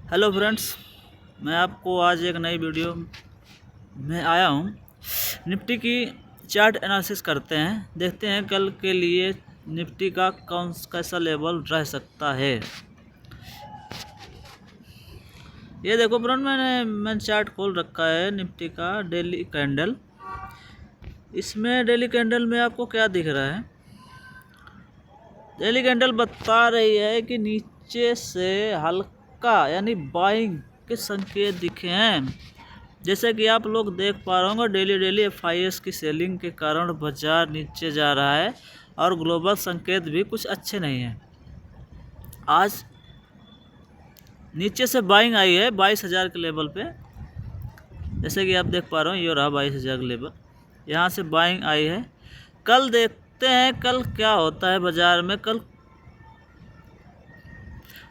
Hello friends, मैं आपको आज एक नई वीडियो में आया हूँ। निफ्टी की चार्ट एनालिसिस करते हैं, देखते हैं कल के लिए निफ्टी का कैसा लेवल रह सकता है। ये देखो फ्रेंड, मैंने चार्ट खोल रखा है निफ्टी का डेली कैंडल। इसमें डेली कैंडल में आपको क्या दिख रहा है? डेली कैंडल बता रही है कि नीचे से हल्का यानी बाइंग के संकेत दिखे हैं। जैसे कि आप लोग देख पा रहे होंगे, डेली एफआईएस की सेलिंग के कारण बाजार नीचे जा रहा है और ग्लोबल संकेत भी कुछ अच्छे नहीं हैं। आज नीचे से बाइंग आई है 22,000 के लेवल पे। जैसे कि आप देख पा रहे हो, ये रहा 22,000 का लेवल, यहाँ से बाइंग आई है। कल देखते हैं कल क्या होता है बाजार में। कल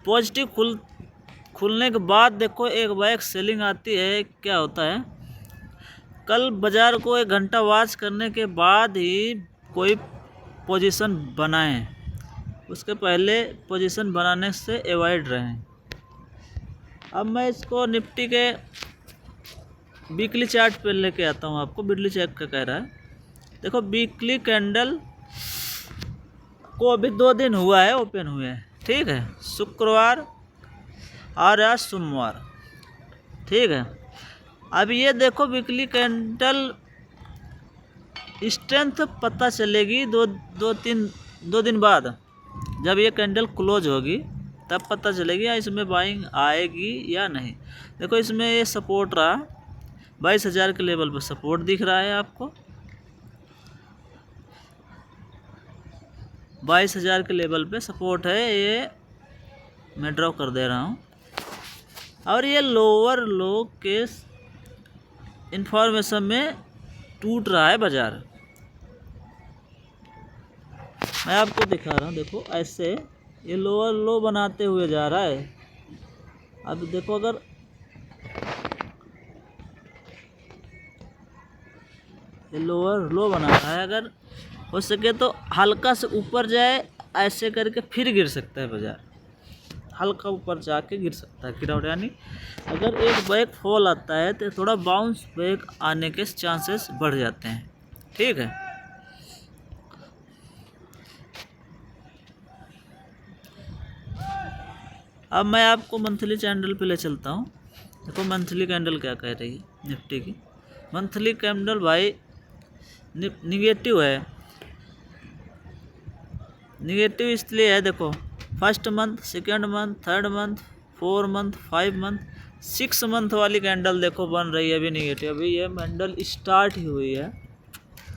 पॉजिटिव खुलने के बाद देखो एक बैक सेलिंग आती है, क्या होता है। कल बाजार को 1 घंटा वॉच करने के बाद ही कोई पोजीशन बनाएं, उसके पहले पोजीशन बनाने से अवॉइड रहें। अब मैं इसको निफ्टी के वीकली चार्ट पे लेके आता हूँ आपको। वीकली चार्ट का कह रहा है, देखो वीकली कैंडल को अभी 2 दिन हुआ है ओपन हुए हैं, ठीक है, शुक्रवार और आज सोमवार, ठीक है। अब ये देखो वीकली कैंडल स्ट्रेंथ पता चलेगी दो दिन बाद, जब ये कैंडल क्लोज होगी तब पता चलेगी इसमें बाइंग आएगी या नहीं। देखो इसमें ये सपोर्ट रहा 22,000 के लेवल पर, सपोर्ट दिख रहा है आपको 22,000 के लेवल पे सपोर्ट है। ये मैं ड्रॉ कर दे रहा हूँ। और ये लोअर लो के इंफॉर्मेशन में टूट रहा है बाजार। मैं आपको दिखा रहा हूँ, देखो ऐसे ये लोअर लो बनाते हुए जा रहा है। अब देखो अगर ये लोअर लो बना रहा है, अगर हो सके तो हल्का से ऊपर जाए, ऐसे करके फिर गिर सकता है बाजार, हल्का ऊपर जाके गिर सकता है गिरावट। यानी अगर एक बैक फॉल आता है तो थोड़ा बाउंस बैक आने के चांसेस बढ़ जाते हैं, ठीक है। अब मैं आपको मंथली कैंडल पे ले चलता हूँ। देखो मंथली कैंडल क्या कह रही है निफ्टी की। मंथली कैंडल भाई निगेटिव है। निगेटिव इसलिए है, देखो first month, second month, third month, 4 month, 5 month, 6 month वाली कैंडल देखो बन रही है अभी निगेटिव। अभी ये कैंडल स्टार्ट ही हुई है।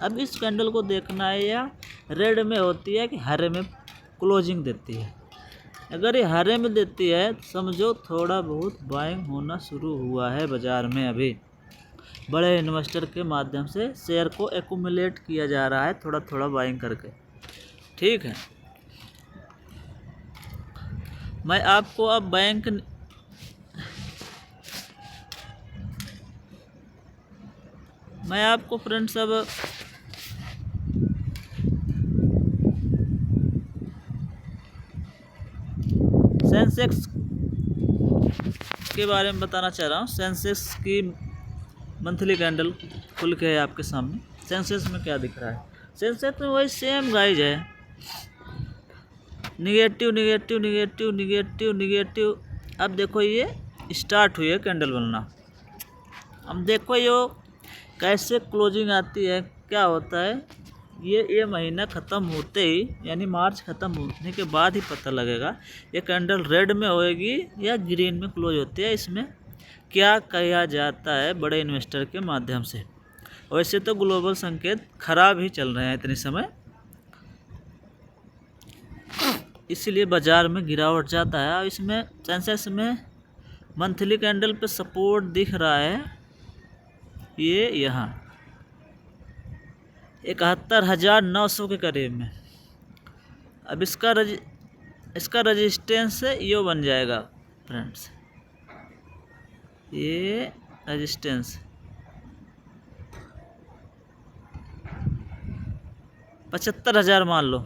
अब इस कैंडल को देखना है या रेड में होती है कि हरे में क्लोजिंग देती है। अगर ये हरे में देती है समझो थोड़ा बहुत बाइंग होना शुरू हुआ है बाजार में। अभी बड़े इन्वेस्टर के माध्यम से शेयर को एक्यूमुलेट किया जा रहा है थोड़ा थोड़ा बाइंग करके, ठीक है। मैं आपको अब मैं आपको फ्रेंड्स अब सेंसेक्स के बारे में बताना चाह रहा हूँ। सेंसेक्स की मंथली कैंडल खुल के है आपके सामने। सेंसेक्स में क्या दिख रहा है? सेंसेक्स में वही सेम गाइज है, negative negative negative negative negative. अब देखो ये स्टार्ट हुई है कैंडल बनना। अब देखो ये कैसे क्लोजिंग आती है, क्या होता है। ये महीना ख़त्म होते ही यानी मार्च ख़त्म होने के बाद ही पता लगेगा ये कैंडल रेड में होएगी या ग्रीन में क्लोज होती है। इसमें क्या किया जाता है बड़े इन्वेस्टर के माध्यम से। वैसे तो ग्लोबल संकेत खराब ही चल रहे हैं इतने समय, इसीलिए बाजार में गिरावट जाता है। और इसमें सेंसेक्स में मंथली कैंडल पे सपोर्ट दिख रहा है ये यहाँ 71,900 के करीब में। अब इसका रजिस्टेंस ये बन जाएगा फ्रेंड्स, ये रजिस्टेंस 75,000 मान लो,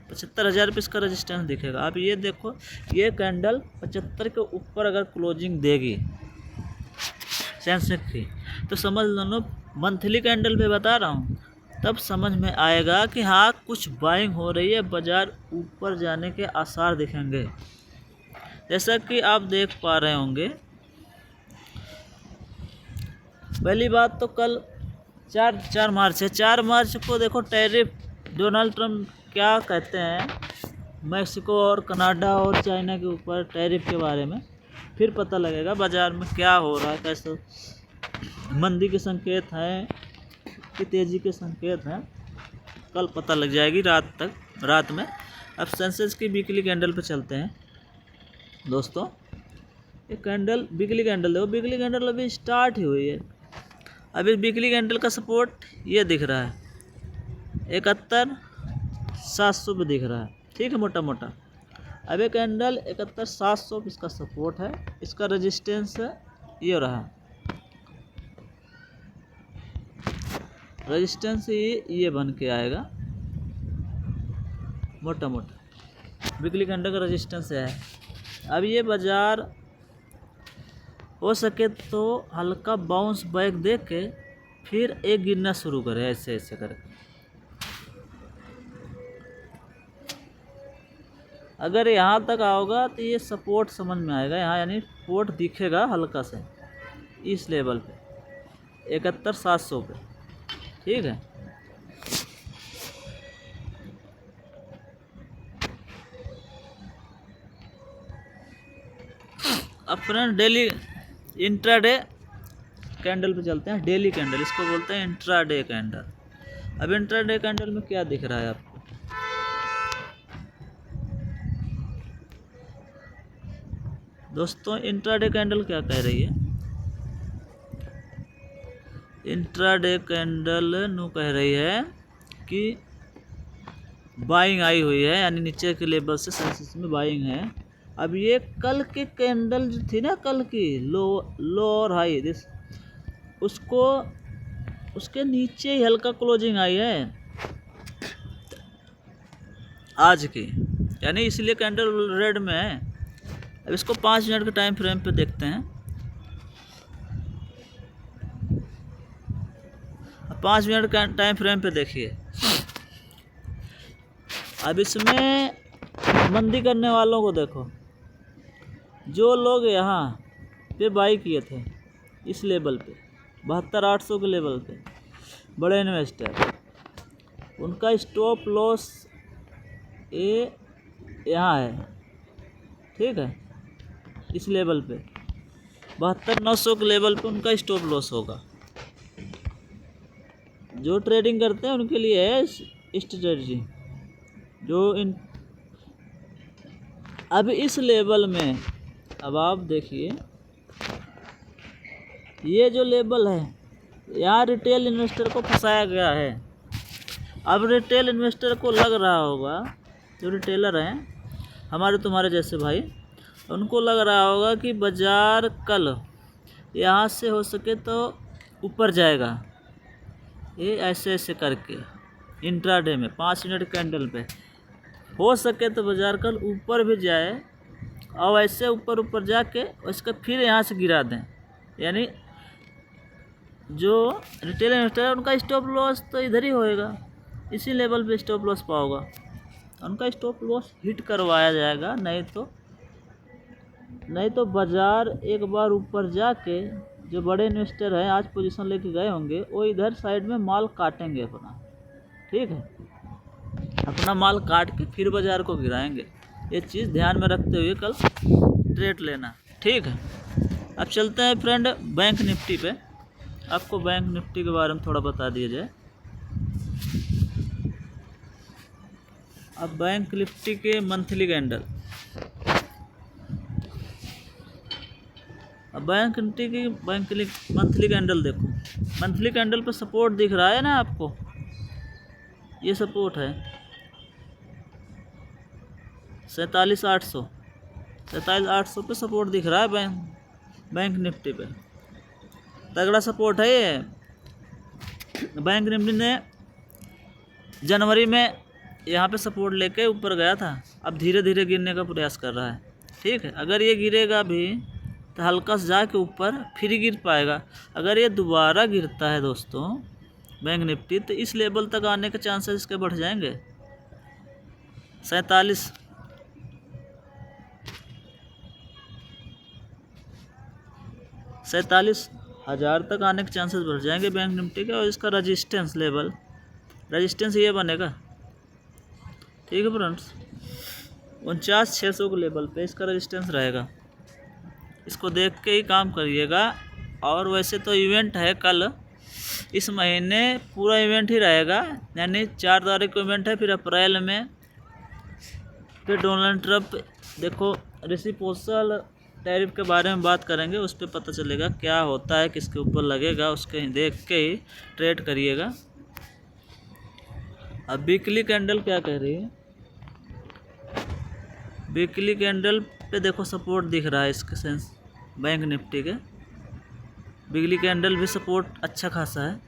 75,000 पे इसका रेजिस्टेंस दिखेगा। आप ये देखो, ये कैंडल 75 के ऊपर अगर क्लोजिंग देगी सेंसेक्स की, तो समझ लो मंथली कैंडल पे बता रहा हूँ, तब समझ में आएगा कि हाँ कुछ बाइंग हो रही है, बाजार ऊपर जाने के आसार दिखेंगे। जैसा कि आप देख पा रहे होंगे, पहली बात तो कल 4 मार्च है। 4 मार्च को देखो टैरिफ, डोनाल्ड ट्रम्प क्या कहते हैं मैक्सिको और कनाडा और चाइना के ऊपर टैरिफ के बारे में, फिर पता लगेगा बाज़ार में क्या हो रहा है, कैसे मंदी के संकेत हैं कि तेज़ी के संकेत हैं, कल पता लग जाएगी रात में। अब सेंसेक्स की वीकली कैंडल पे चलते हैं दोस्तों। एक कैंडल, वीकली कैंडल देखो, वीकली कैंडल अभी स्टार्ट ही हुई है। अभी वीकली कैंडल का सपोर्ट ये दिख रहा है 71,700 पे दिख रहा है, ठीक है, मोटा मोटा। अब ये कैंडल 71,700 पे इसका सपोर्ट है, इसका रेजिस्टेंस ये रहा, रेजिस्टेंस ये बन के आएगा मोटा मोटा, वीकली कैंडल का रेजिस्टेंस है। अब ये बाज़ार हो सके तो हल्का बाउंस बैक दे के फिर एक गिरना शुरू करे, ऐसे ऐसे करके। अगर यहाँ तक आओगा तो ये सपोर्ट समझ में आएगा यहाँ, यानी सपोर्ट दिखेगा हल्का से इस लेवल पे 71,700 पे, ठीक है। अब फ्रेंड डेली इंट्राडे कैंडल पे चलते हैं। डेली कैंडल इसको बोलते हैं, इंट्राडे कैंडल। अब इंट्राडे कैंडल में क्या दिख रहा है आपको, दोस्तों इंट्राडे कैंडल क्या कह रही है? इंट्राडे कैंडल नु कह रही है कि बाइंग आई हुई है, यानी नीचे के लेवल से सेंसेक्स में बाइंग है। अब ये कल के कैंडल जो थी ना, कल की लो और हाई दिस, उसको उसके नीचे ही हल्का क्लोजिंग आई है आज की, यानी इसलिए कैंडल रेड में है। अब इसको 5 मिनट के टाइम फ्रेम पे देखते हैं। 5 मिनट का टाइम फ्रेम पे देखिए। अब इसमें मंदी करने वालों को देखो, जो लोग यहाँ पे बाई किए थे इस लेवल पे 72,800 के लेवल पे, बड़े इन्वेस्टर, उनका स्टॉप लॉस ये यहाँ है, ठीक है, इस लेवल पे 72,900 के लेवल पे उनका स्टॉप लॉस होगा। जो ट्रेडिंग करते हैं उनके लिए है स्ट्रेटजी। जो अब इस लेवल में, अब आप देखिए ये जो लेवल है, यहाँ रिटेल इन्वेस्टर को फंसाया गया है। अब रिटेल इन्वेस्टर को लग रहा होगा, जो रिटेलर हैं हमारे तुम्हारे जैसे भाई, उनको लग रहा होगा कि बाज़ार कल यहाँ से हो सके तो ऊपर जाएगा, ये ऐसे ऐसे करके इंट्राडे में 5 मिनट कैंडल पे हो सके तो बाज़ार कल ऊपर भी जाए, और ऐसे ऊपर जाके उसका फिर यहाँ से गिरा दें। यानी जो रिटेल इन्वेस्टर है उनका स्टॉप लॉस तो इधर ही होएगा, इसी लेवल पे स्टॉप लॉस पाओगा, उनका स्टॉप लॉस हिट करवाया जाएगा। नहीं तो बाज़ार एक बार ऊपर जाके जो बड़े इन्वेस्टर हैं आज पोजीशन लेके गए होंगे, वो इधर साइड में माल काटेंगे अपना, ठीक है, अपना माल काट के फिर बाज़ार को गिराएंगे। ये चीज़ ध्यान में रखते हुए कल ट्रेड लेना, ठीक है। अब चलते हैं फ्रेंड बैंक निफ्टी पे। आपको बैंक निफ्टी के बारे में थोड़ा बता दिया जाए। अब बैंक निफ्टी के मंथली कैंडल, अब बैंक निफ्टी की मंथली कैंडल देखो। मंथली कैंडल पे सपोर्ट दिख रहा है ना आपको, ये सपोर्ट है 47,800 पे सपोर्ट दिख रहा है बैंक निफ्टी पे, तगड़ा सपोर्ट है ये। बैंक निफ्टी ने जनवरी में यहाँ पे सपोर्ट लेके ऊपर गया था, अब धीरे धीरे गिरने का प्रयास कर रहा है। ठीक है, अगर ये गिरेगा भी तो हल्का सा जाके ऊपर फिर गिर पाएगा। अगर ये दोबारा गिरता है दोस्तों बैंक निफ्टी, तो इस लेवल तक आने के चांसेस इसके बढ़ जाएंगे। 47,000 तक आने के चांसेस बढ़ जाएंगे बैंक निफ्टी के। और इसका रेजिस्टेंस ये बनेगा। ठीक है फ्रेंड्स, 49,600 के लेवल पे इसका रेजिस्टेंस रहेगा। इसको देख के ही काम करिएगा। और वैसे तो इवेंट है कल, इस महीने पूरा इवेंट ही रहेगा, यानी 4 तारीख को इवेंट है। फिर अप्रैल में फिर डोनाल्ड ट्रंप, देखो रेसिप्रोकल टैरिफ के बारे में बात करेंगे, उस पर पता चलेगा क्या होता है, किसके ऊपर लगेगा, उसके देख के ही ट्रेड करिएगा। अब वीकली कैंडल क्या कह रही है? वीकली कैंडल पे देखो सपोर्ट दिख रहा है इसके सेंस बैंक निफ्टी के। वीकली कैंडल भी सपोर्ट अच्छा खासा है।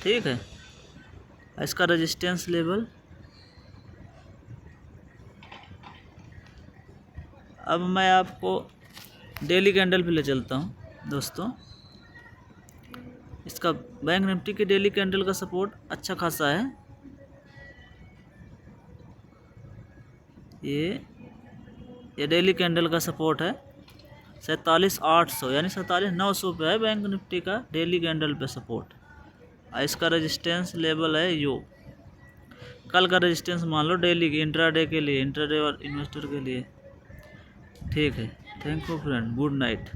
ठीक है, इसका रेजिस्टेंस लेवल। अब मैं आपको डेली कैंडल पे ले चलता हूँ दोस्तों। इसका बैंक निफ्टी की डेली कैंडल का सपोर्ट अच्छा खासा है। ये डेली कैंडल का सपोर्ट है 47,800, यानी 47,900 पे है बैंक निफ्टी का डेली कैंडल पे सपोर्ट। इसका रेजिस्टेंस लेवल है यो। कल का रेजिस्टेंस मान लो डेली की, इंट्राडे के लिए, इंट्राडे और इन्वेस्टर के लिए। ठीक है, thank you friend, good night.